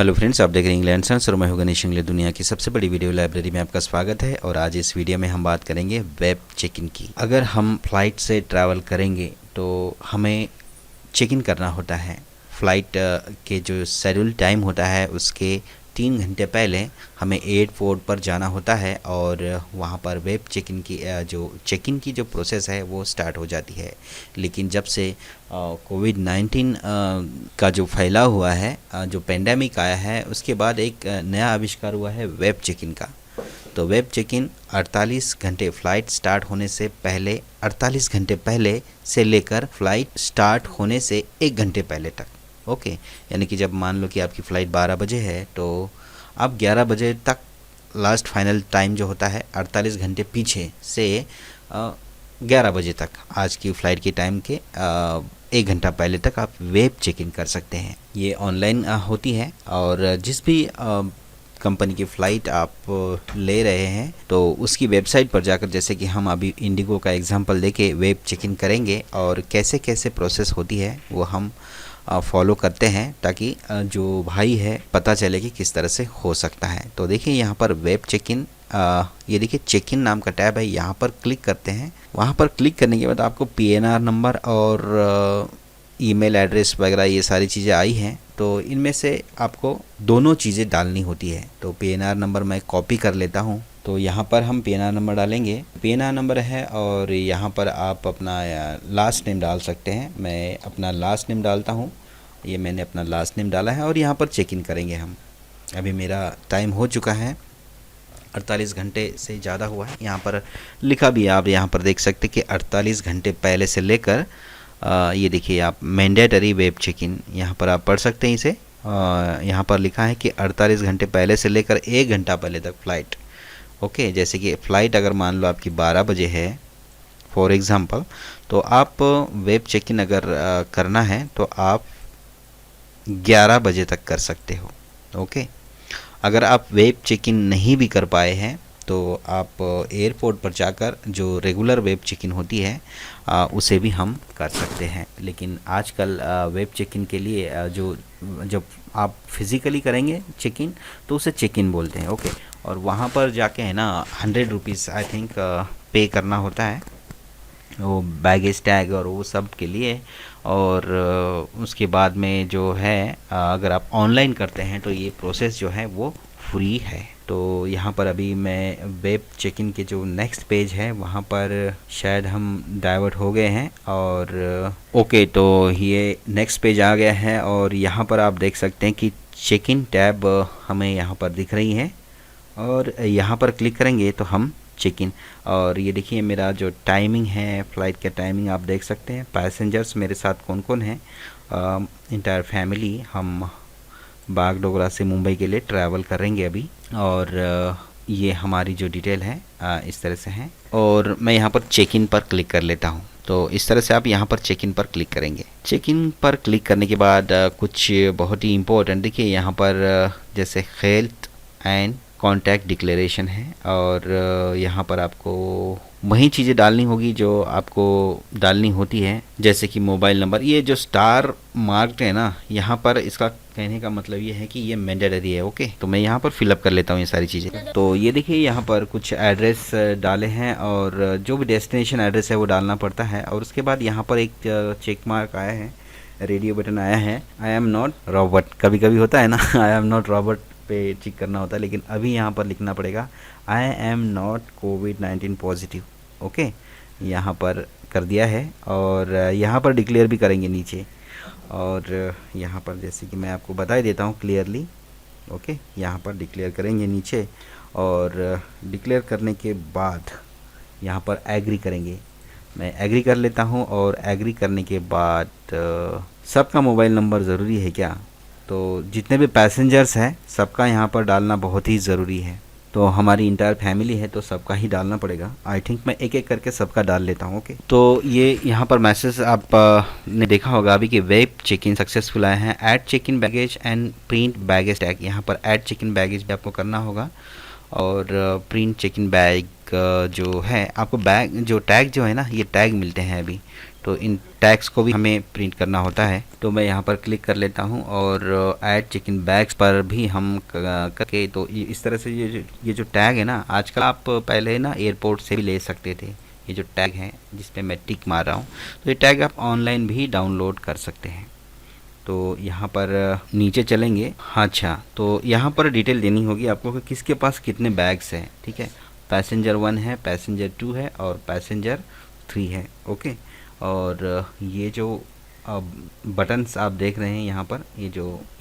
Hello friends, आप देख रहे हैं इंग्लैंड सेंस और मैं हूं गणेश इंग्लैंड। दुनिया की सबसे बड़ी वीडियो लाइब्रेरी में आपका स्वागत है। और आज इस वीडियो में हम बात करेंगे वेब चेक इन की। अगर हम फ्लाइट से ट्रैवल करेंगे तो हमें चेक इन करना होता है। फ़्लाइट के जो शेड्यूल टाइम होता है उसके 3 घंटे पहले हमें एयरपोर्ट पर जाना होता है और वहाँ पर वेब चेक इन की जो प्रोसेस है वो स्टार्ट हो जाती है। लेकिन जब से कोविड-19 का जो फैलाव हुआ है, जो पेंडेमिक आया है, उसके बाद एक नया आविष्कार हुआ है वेब चेक इन का। तो वेब चेक इन 48 घंटे फ़्लाइट स्टार्ट होने से पहले, 48 घंटे पहले से लेकर फ़्लाइट स्टार्ट होने से 1 घंटे पहले तक। ओके, यानी कि जब मान लो कि आपकी फ़्लाइट 12 बजे है तो आप 11 बजे तक लास्ट फाइनल टाइम जो होता है 48 घंटे पीछे से 11 बजे तक आज की फ़्लाइट के टाइम के 1 घंटा पहले तक आप वेब चेक इन कर सकते हैं। ये ऑनलाइन होती है और जिस भी कंपनी की फ़्लाइट आप ले रहे हैं तो उसकी वेबसाइट पर जाकर, जैसे कि हम अभी इंडिगो का एग्जांपल देके वेब चेक इन करेंगे और कैसे कैसे प्रोसेस होती है वो हम फॉलो करते हैं, ताकि जो भाई है पता चले कि किस तरह से हो सकता है। तो देखिए यहाँ पर वेब चेक इन, ये देखिए चेक इन नाम का टैब है, यहाँ पर क्लिक करते हैं। वहाँ पर क्लिक करने के बाद आपको पीएनआर नंबर और ईमेल एड्रेस वगैरह ये सारी चीज़ें आई हैं। तो इनमें से आपको दोनों चीज़ें डालनी होती है। तो पीएनआर नंबर मैं कॉपी कर लेता हूँ। तो यहाँ पर हम पीएनआर नंबर डालेंगे। पीएनआर नंबर है और यहाँ पर आप अपना लास्ट नेम डाल सकते हैं। मैं अपना लास्ट नेम डालता हूँ। ये मैंने अपना लास्ट नेम डाला है और यहाँ पर चेक इन करेंगे हम। अभी मेरा टाइम हो चुका है, 48 घंटे से ज़्यादा हुआ है। यहाँ पर लिखा भी है, आप यहाँ पर देख सकते हैं कि 48 घंटे पहले से लेकर ये देखिए आप मैंडेटरी वेब चेक इन, यहाँ पर आप पढ़ सकते हैं इसे। यहाँ पर लिखा है कि 48 घंटे पहले से लेकर 1 घंटा पहले तक फ़्लाइट। ओके, जैसे कि फ़्लाइट अगर मान लो आपकी 12 बजे है फॉर एग्ज़ाम्पल, तो आप वेब चेक इन अगर करना है तो आप 11 बजे तक कर सकते हो। ओके, अगर आप वेब चेक इन नहीं भी कर पाए हैं तो आप एयरपोर्ट पर जाकर जो रेगुलर वेब चेक इन होती है उसे भी हम कर सकते हैं। लेकिन आजकल वेब चेक इन के लिए जब आप फिज़िकली करेंगे चेक इन तो उसे चेक इन बोलते हैं। ओके, और वहाँ पर जाके है ना 100 रुपीज़ आई थिंक पे करना होता है, वो बैगेज टैग और वो सब के लिए। और उसके बाद में जो है अगर आप ऑनलाइन करते हैं तो ये प्रोसेस जो है वो फ्री है। तो यहाँ पर अभी मैं वेब चेक इन के जो नेक्स्ट पेज है वहाँ पर शायद हम डाइवर्ट हो गए हैं। और ओके, तो ये नेक्स्ट पेज आ गया है और यहाँ पर आप देख सकते हैं कि चेक इन टैब हमें यहाँ पर दिख रही है और यहाँ पर क्लिक करेंगे तो हम चेक इन। और ये देखिए मेरा जो टाइमिंग है, फ़्लाइट का टाइमिंग आप देख सकते हैं। पैसेंजर्स मेरे साथ कौन कौन हैं, इंटायर फैमिली, हम बागडोगरा से मुंबई के लिए ट्रैवल करेंगे अभी। और ये हमारी जो डिटेल है इस तरह से है। और मैं यहाँ पर चेक इन पर क्लिक कर लेता हूँ। तो इस तरह से आप यहाँ पर चेक इन पर क्लिक करेंगे। चेक इन पर क्लिक करने के बाद कुछ बहुत ही इम्पोर्टेंट, देखिए यहाँ पर जैसे हेल्थ एंड कॉन्टैक्ट डिक्लेरेशन है और यहाँ पर आपको वही चीज़ें डालनी होगी जो आपको डालनी होती है, जैसे कि मोबाइल नंबर। ये जो स्टार मार्क्ड है ना, यहाँ पर इसका कहने का मतलब ये है कि ये मैंडेटरी है। ओके, तो मैं यहाँ पर फिलअप कर लेता हूँ ये सारी चीज़ें। तो ये देखिए यहाँ पर कुछ एड्रेस डाले हैं और जो भी डेस्टिनेशन एड्रेस है वो डालना पड़ता है। और उसके बाद यहाँ पर एक चेक मार्क आया है, रेडियो बटन आया है, आई एम नॉट रॉबर्ट। कभी कभी होता है ना आई एम नॉट रॉबर्ट पे चेक करना होता है, लेकिन अभी यहाँ पर लिखना पड़ेगा I am not covid positive. Okay, यहाँ पर कर दिया है और यहाँ पर डिक्लेयर भी करेंगे नीचे। और यहाँ पर जैसे कि मैं आपको बता ही देता हूँ क्लियरली। ओके, यहाँ पर डिक्लेयर करेंगे नीचे और डिक्लेयर करने के बाद यहाँ पर एग्री करेंगे। मैं एग्री कर लेता हूँ और एग्री करने के बाद सबका मोबाइल नंबर ज़रूरी है क्या? तो जितने भी पैसेंजर्स हैं सबका यहाँ पर डालना बहुत ही ज़रूरी है। तो हमारी इंटायर फैमिली है तो सबका ही डालना पड़ेगा। आई थिंक मैं एक एक करके सबका डाल लेता हूँ। ओके, तो ये यहाँ पर मैसेज आप ने देखा होगा अभी कि वेब चेक इन सक्सेसफुल आए हैं। Add check in baggage and print baggage tag, यहाँ पर ऐड चेक इन बैगेज भी आपको करना होगा। और प्रिंट चेक इन बैग जो है आपको बैग जो टैग जो है ना, ये टैग मिलते हैं अभी। तो इन टैग्स को भी हमें प्रिंट करना होता है। तो मैं यहाँ पर क्लिक कर लेता हूँ और ऐड चेक इन बैग्स पर भी हम करके, तो इस तरह से ये जो टैग है ना, आजकल आप पहले ना एयरपोर्ट से भी ले सकते थे। ये जो टैग है जिस पे मैं टिक मार रहा हूँ, तो ये टैग आप ऑनलाइन भी डाउनलोड कर सकते हैं। तो यहाँ पर नीचे चलेंगे। अच्छा, तो यहाँ पर डिटेल देनी होगी आपको कि किसके पास कितने बैग्स हैं। ठीक है, पैसेंजर 1 है, पैसेंजर 2 है और पैसेंजर 3 है। ओके, और ये जो बटन्स आप देख रहे हैं यहाँ पर, ये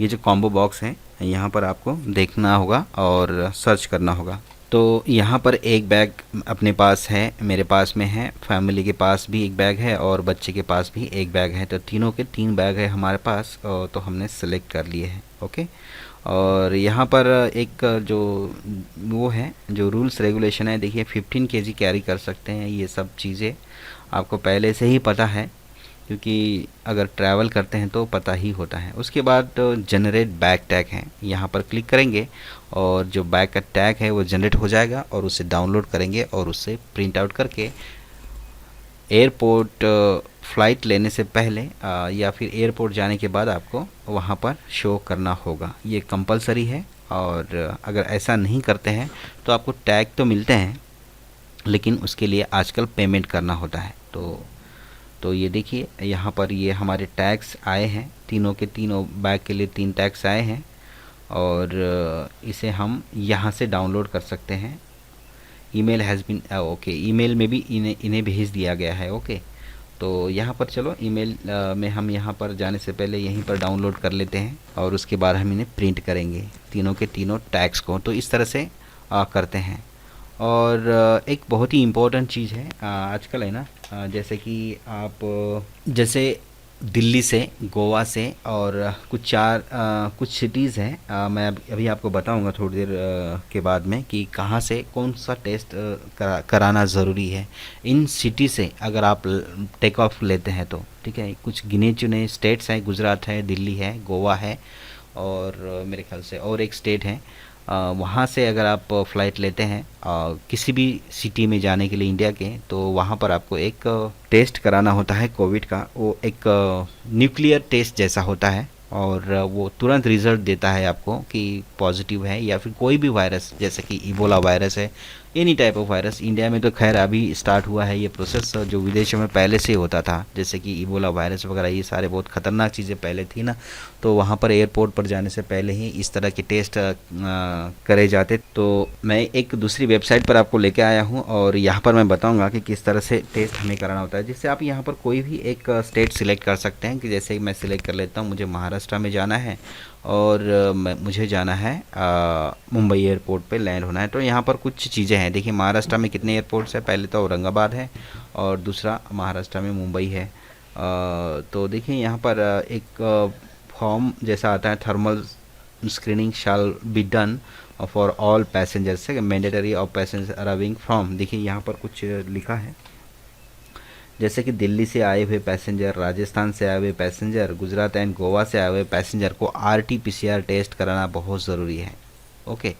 जो कॉम्बो बॉक्स है, यहाँ पर आपको देखना होगा और सर्च करना होगा। तो यहाँ पर एक बैग अपने पास है, मेरे पास में है, फैमिली के पास भी एक बैग है और बच्चे के पास भी एक बैग है। तो तीनों के 3 बैग है हमारे पास, तो हमने सेलेक्ट कर लिए हैं। ओके, और यहाँ पर एक जो वो है, जो रूल्स रेगुलेशन है, देखिए 15 केजी कैरी कर सकते हैं। ये सब चीज़ें आपको पहले से ही पता है, क्योंकि अगर ट्रैवल करते हैं तो पता ही होता है। उसके बाद जनरेट बैग टैग है, यहाँ पर क्लिक करेंगे और जो बैग का टैग है वो जनरेट हो जाएगा और उसे डाउनलोड करेंगे और उससे प्रिंट आउट करके एयरपोर्ट फ़्लाइट लेने से पहले या फिर एयरपोर्ट जाने के बाद आपको वहाँ पर शो करना होगा। ये कंपलसरी है, और अगर ऐसा नहीं करते हैं तो आपको टैग तो मिलते हैं, लेकिन उसके लिए आजकल पेमेंट करना होता है। तो ये देखिए यहाँ पर ये हमारे टैग्स आए हैं, तीनों के तीनों बैग के लिए 3 टैग्स आए हैं, और इसे हम यहाँ से डाउनलोड कर सकते हैं। Email has been okay, email में भी इन्हें भेज दिया गया है। ओके, तो यहाँ पर चलो ईमेल में हम यहाँ पर जाने से पहले यहीं पर डाउनलोड कर लेते हैं और उसके बाद हम इन्हें प्रिंट करेंगे, तीनों के तीनों टैग्स को। तो इस तरह से करते हैं। और एक बहुत ही इम्पोर्टेंट चीज़ है आजकल, है ना, जैसे कि आप जैसे दिल्ली से, गोवा से और कुछ सिटीज़ हैं, मैं अभी आपको बताऊंगा थोड़ी देर के बाद में कि कहाँ से कौन सा टेस्ट कराना ज़रूरी है। इन सिटी से अगर आप टेक ऑफ लेते हैं तो ठीक है, कुछ गिने चुने स्टेट्स हैं, गुजरात है, दिल्ली है, गोवा है और मेरे ख्याल से और एक स्टेट है। वहाँ से अगर आप फ़्लाइट लेते हैं किसी भी सिटी में जाने के लिए इंडिया के, तो वहाँ पर आपको एक टेस्ट कराना होता है कोविड का। वो एक न्यूक्लियर टेस्ट जैसा होता है और वो तुरंत रिज़ल्ट देता है आपको कि पॉजिटिव है या फिर कोई भी वायरस, जैसे कि इबोला वायरस है, any type of virus. India में तो खैर अभी स्टार्ट हुआ है ये प्रोसेस, जो विदेशों में पहले से होता था, जैसे कि इबोला वायरस वगैरह, ये सारे बहुत ख़तरनाक चीज़ें पहले थी ना। तो वहाँ पर एयरपोर्ट पर जाने से पहले ही इस तरह के टेस्ट करे जाते। तो मैं एक दूसरी वेबसाइट पर आपको लेके आया हूँ और यहाँ पर मैं बताऊँगा कि किस तरह से टेस्ट हमें कराना होता है। जिससे आप यहाँ पर कोई भी एक स्टेट सिलेक्ट कर सकते हैं, कि जैसे मैं सिलेक्ट कर लेता हूँ, मुझे महाराष्ट्र में जाना है और मुझे जाना है मुंबई एयरपोर्ट पे लैंड होना है। तो यहाँ पर कुछ चीज़ें हैं, देखिए महाराष्ट्र में कितने एयरपोर्ट्स हैं। पहले तो औरंगाबाद है और दूसरा महाराष्ट्र में मुंबई है। तो देखिए यहाँ पर एक फॉर्म जैसा आता है, thermal screening shall be done for all passengers से mandatory of passenger arriving from. देखिए यहाँ पर कुछ लिखा है, जैसे कि दिल्ली से आए हुए पैसेंजर, राजस्थान से आए हुए पैसेंजर, गुजरात एंड गोवा से आए हुए पैसेंजर को RT-PCR टेस्ट कराना बहुत ज़रूरी है। ओके,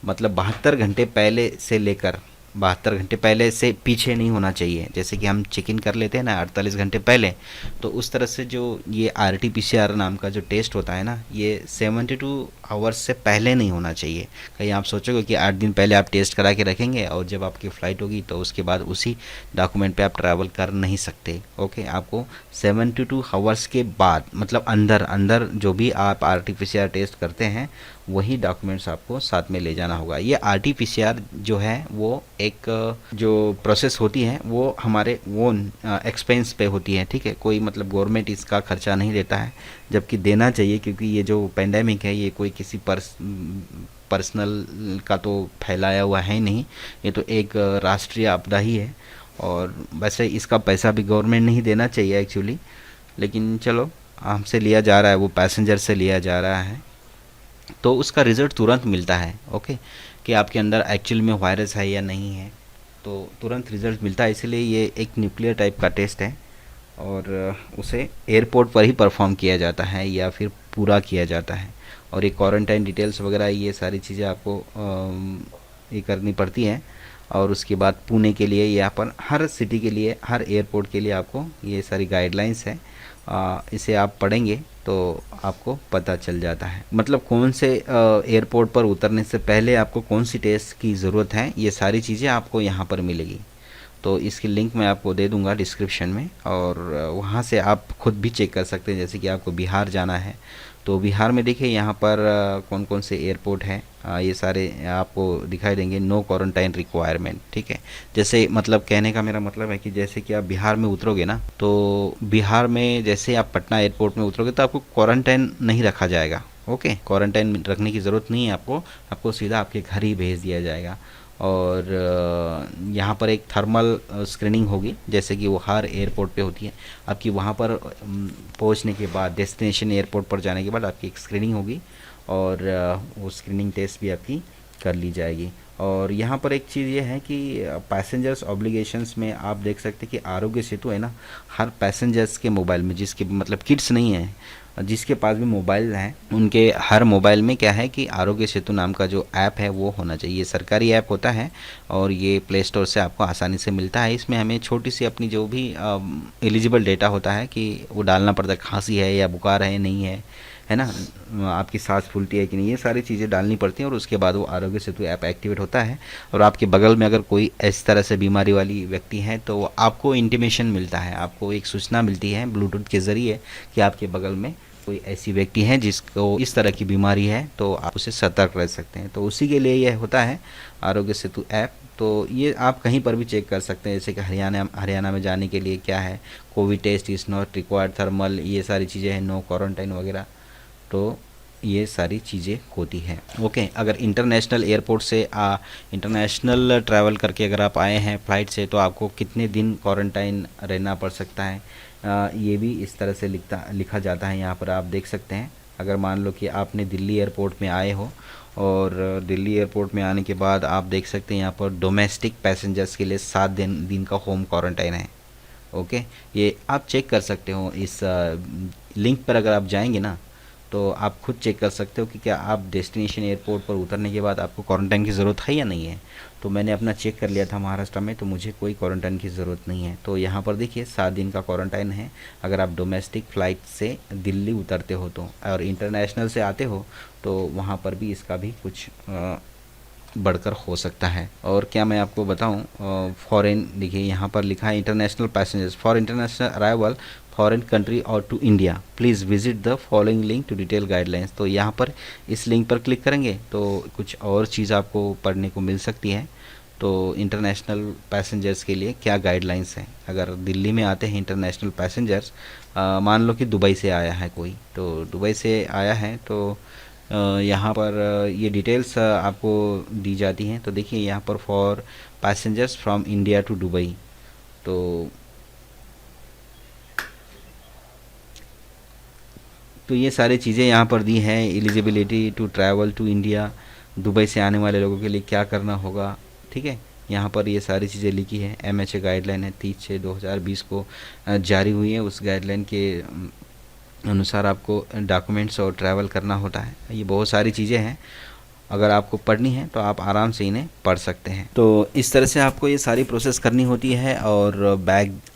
मतलब 72 घंटे पहले से लेकर 72 घंटे पहले से पीछे नहीं होना चाहिए। जैसे कि हम चेक इन कर लेते हैं ना 48 घंटे पहले, तो उस तरह से जो ये RT-PCR नाम का जो टेस्ट होता है ना, ये 72 आवर्स से पहले नहीं होना चाहिए। कहीं आप सोचोगे कि 8 दिन पहले आप टेस्ट करा के रखेंगे और जब आपकी फ़्लाइट होगी तो उसके बाद उसी डॉक्यूमेंट पे आप ट्रैवल कर नहीं सकते। ओके, आपको 72 आवर्स के बाद, मतलब अंदर जो भी आप RT-PCR टेस्ट करते हैं वही डॉक्यूमेंट्स आपको साथ में ले जाना होगा। ये RT-PCR जो है वो एक जो प्रोसेस होती है वो हमारे वो एक्सपेंस पे होती है। ठीक है, कोई मतलब गवर्नमेंट इसका खर्चा नहीं देता है, जबकि देना चाहिए, क्योंकि ये जो पेंडेमिक है ये कोई किसी पर्सनल का तो फैलाया हुआ है ही नहीं, ये तो एक राष्ट्रीय आपदा ही है। और वैसे इसका पैसा भी गवर्नमेंट नहीं देना चाहिए एक्चुअली, लेकिन चलो हमसे लिया जा रहा है, वो पैसेंजर से लिया जा रहा है, तो उसका रिज़ल्ट तुरंत मिलता है। ओके, कि आपके अंदर एक्चुअल में वायरस है या नहीं है, तो तुरंत रिज़ल्ट मिलता है। इसलिए ये एक न्यूक्लियर टाइप का टेस्ट है और उसे एयरपोर्ट पर ही परफॉर्म किया जाता है या फिर पूरा किया जाता है। और ये क्वारंटाइन डिटेल्स वगैरह, ये सारी चीज़ें आपको ये करनी पड़ती हैं। और उसके बाद पुणे के लिए, यहाँ पर हर सिटी के लिए, हर एयरपोर्ट के लिए आपको ये सारी गाइडलाइंस है। इसे आप पढ़ेंगे तो आपको पता चल जाता है, मतलब कौन से एयरपोर्ट पर उतरने से पहले आपको कौन सी टेस्ट की ज़रूरत है, ये सारी चीज़ें आपको यहाँ पर मिलेगी। तो इसकी लिंक मैं आपको दे दूंगा डिस्क्रिप्शन में, और वहाँ से आप खुद भी चेक कर सकते हैं। जैसे कि आपको बिहार जाना है तो बिहार में देखिए यहाँ पर कौन कौन से एयरपोर्ट हैं, ये सारे आपको दिखाई देंगे। नो क्वारंटाइन रिक्वायरमेंट, ठीक है। जैसे मतलब कहने का मेरा मतलब है कि जैसे कि आप बिहार में उतरोगे ना, तो बिहार में जैसे आप पटना एयरपोर्ट में उतरोगे तो आपको क्वारंटाइन नहीं रखा जाएगा। ओके, क्वारंटाइन रखने की ज़रूरत नहीं है आपको सीधा आपके घर ही भेज दिया जाएगा। और यहाँ पर एक थर्मल स्क्रीनिंग होगी, जैसे कि वो हर एयरपोर्ट पे होती है। आपकी वहाँ पर पहुँचने के बाद, डेस्टिनेशन एयरपोर्ट पर जाने के बाद आपकी एक स्क्रीनिंग होगी, और वो स्क्रीनिंग टेस्ट भी आपकी कर ली जाएगी। और यहाँ पर एक चीज़ ये है कि पैसेंजर्स ऑब्लिगेशंस में आप देख सकते हैं कि आरोग्य सेतु है ना, हर पैसेंजर्स के मोबाइल में, जिसके मतलब किड्स नहीं है, जिसके पास भी मोबाइल है, उनके हर मोबाइल में क्या है कि आरोग्य सेतु नाम का जो ऐप है वो होना चाहिए। ये सरकारी ऐप होता है और ये प्ले स्टोर से आपको आसानी से मिलता है। इसमें हमें छोटी सी अपनी जो भी एलिजिबल डेटा होता है कि वो डालना पड़ता है, खांसी है या बुखार है नहीं है ना, आपकी सांस फूलती है कि नहीं, ये सारी चीज़ें डालनी पड़ती हैं। और उसके बाद वो आरोग्य सेतु ऐप एक्टिवेट होता है, और आपके बगल में अगर कोई इस तरह से बीमारी वाली व्यक्ति है तो आपको इंटीमेशन मिलता है, आपको एक सूचना मिलती है ब्लूटूथ के ज़रिए कि आपके बगल में कोई ऐसी व्यक्ति है जिसको इस तरह की बीमारी है, तो आप उसे सतर्क रह सकते हैं। तो उसी के लिए यह होता है आरोग्य सेतु ऐप। तो ये आप कहीं पर भी चेक कर सकते हैं, जैसे कि हरियाणा में जाने के लिए क्या है, COVID test is not required, thermal, ये सारी चीज़ें हैं, नो क्वारंटाइन वगैरह, तो ये सारी चीज़ें होती हैं। ओके, अगर इंटरनेशनल एयरपोर्ट से इंटरनेशनल ट्रैवल करके अगर आप आए हैं फ़्लाइट से, तो आपको कितने दिन क्वारंटाइन रहना पड़ सकता है, ये भी इस तरह से लिखा जाता है। यहाँ पर आप देख सकते हैं, अगर मान लो कि आपने दिल्ली एयरपोर्ट में आए हो, और दिल्ली एयरपोर्ट में आने के बाद आप देख सकते हैं यहाँ पर डोमेस्टिक पैसेंजर्स के लिए 7 दिन का होम क्वारंटाइन है। ओके, ये आप चेक कर सकते हो इस लिंक पर, अगर आप जाएंगे ना तो आप खुद चेक कर सकते हो कि क्या आप डेस्टिनेशन एयरपोर्ट पर उतरने के बाद आपको क्वारंटाइन की ज़रूरत है या नहीं है। तो मैंने अपना चेक कर लिया था महाराष्ट्र में, तो मुझे कोई क्वारंटाइन की ज़रूरत नहीं है। तो यहाँ पर देखिए 7 दिन का क्वारंटाइन है अगर आप डोमेस्टिक फ़्लाइट से दिल्ली उतरते हो तो, और इंटरनेशनल से आते हो तो वहाँ पर भी इसका भी कुछ बढ़कर हो सकता है। और क्या मैं आपको बताऊं, फॉरेन, देखिए यहाँ पर लिखा है international passengers for international arrival foreign country और to India please visit the following link to detail guidelines. तो यहाँ पर इस लिंक पर क्लिक करेंगे तो कुछ और चीज़ आपको पढ़ने को मिल सकती है। तो इंटरनेशनल पैसेंजर्स के लिए क्या गाइडलाइंस हैं, अगर दिल्ली में आते हैं इंटरनेशनल पैसेंजर्स, मान लो कि दुबई से आया है कोई, तो दुबई से आया है तो यहाँ पर ये डिटेल्स आपको दी जाती हैं। तो देखिए यहाँ पर for passengers from India to Dubai, तो ये सारी चीज़ें यहाँ पर दी हैं। Eligibility to travel to India, Dubai से आने वाले लोगों के लिए क्या करना होगा, ठीक है। यहाँ पर ये सारी चीज़ें लिखी है। MHA गाइडलाइन है 30/6/2020 को जारी हुई है, उस गाइडलाइन के अनुसार आपको डॉक्यूमेंट्स और ट्रैवल करना होता है। ये बहुत सारी चीज़ें हैं, अगर आपको पढ़नी है तो आप आराम से इन्हें पढ़ सकते हैं। तो इस तरह से आपको ये सारी प्रोसेस करनी होती है। और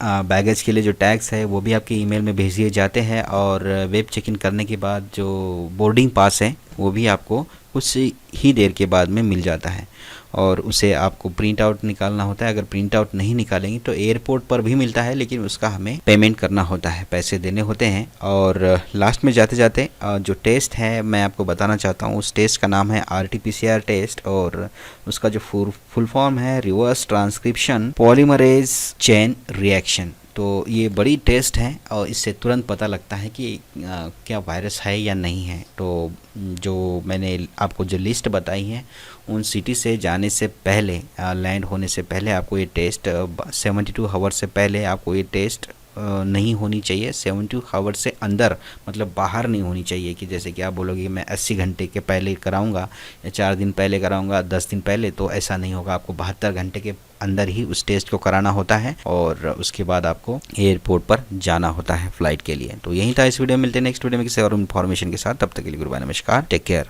बैगेज के लिए जो टैग्स है वो भी आपके ईमेल में भेज दिए जाते हैं, और वेब चेक इन करने के बाद जो बोर्डिंग पास है वो भी आपको कुछ ही देर के बाद में मिल जाता है, और उसे आपको प्रिंट आउट निकालना होता है। अगर प्रिंट आउट नहीं निकालेंगे तो एयरपोर्ट पर भी मिलता है, लेकिन उसका हमें पेमेंट करना होता है, पैसे देने होते हैं। और लास्ट में जाते जाते जो टेस्ट है मैं आपको बताना चाहता हूँ, उस टेस्ट का नाम है RT-PCR टेस्ट, और उसका जो फुल फॉर्म है reverse transcription polymerase chain reaction. तो ये बड़ी टेस्ट है और इससे तुरंत पता लगता है कि क्या वायरस है या नहीं है। तो जो मैंने आपको जो लिस्ट बताई है, उन सिटी से जाने से पहले, लैंड होने से पहले आपको ये टेस्ट 72 आवर से पहले आपको ये टेस्ट नहीं होनी चाहिए। 72 आवर से अंदर मतलब बाहर नहीं होनी चाहिए, कि जैसे कि आप बोलोगे मैं 80 घंटे के पहले कराऊंगा या 4 दिन पहले कराऊंगा, 10 दिन पहले, तो ऐसा नहीं होगा। आपको 72 घंटे के अंदर ही उस टेस्ट को कराना होता है, और उसके बाद आपको एयरपोर्ट पर जाना होता है फ़्लाइट के लिए। तो यही था इस वीडियो में, मिलते हैं नेक्स्ट वीडियो में किसी और इन्फॉर्मेशन के साथ। तब तक के लिए गुड बाय, नमस्कार, टेक केयर।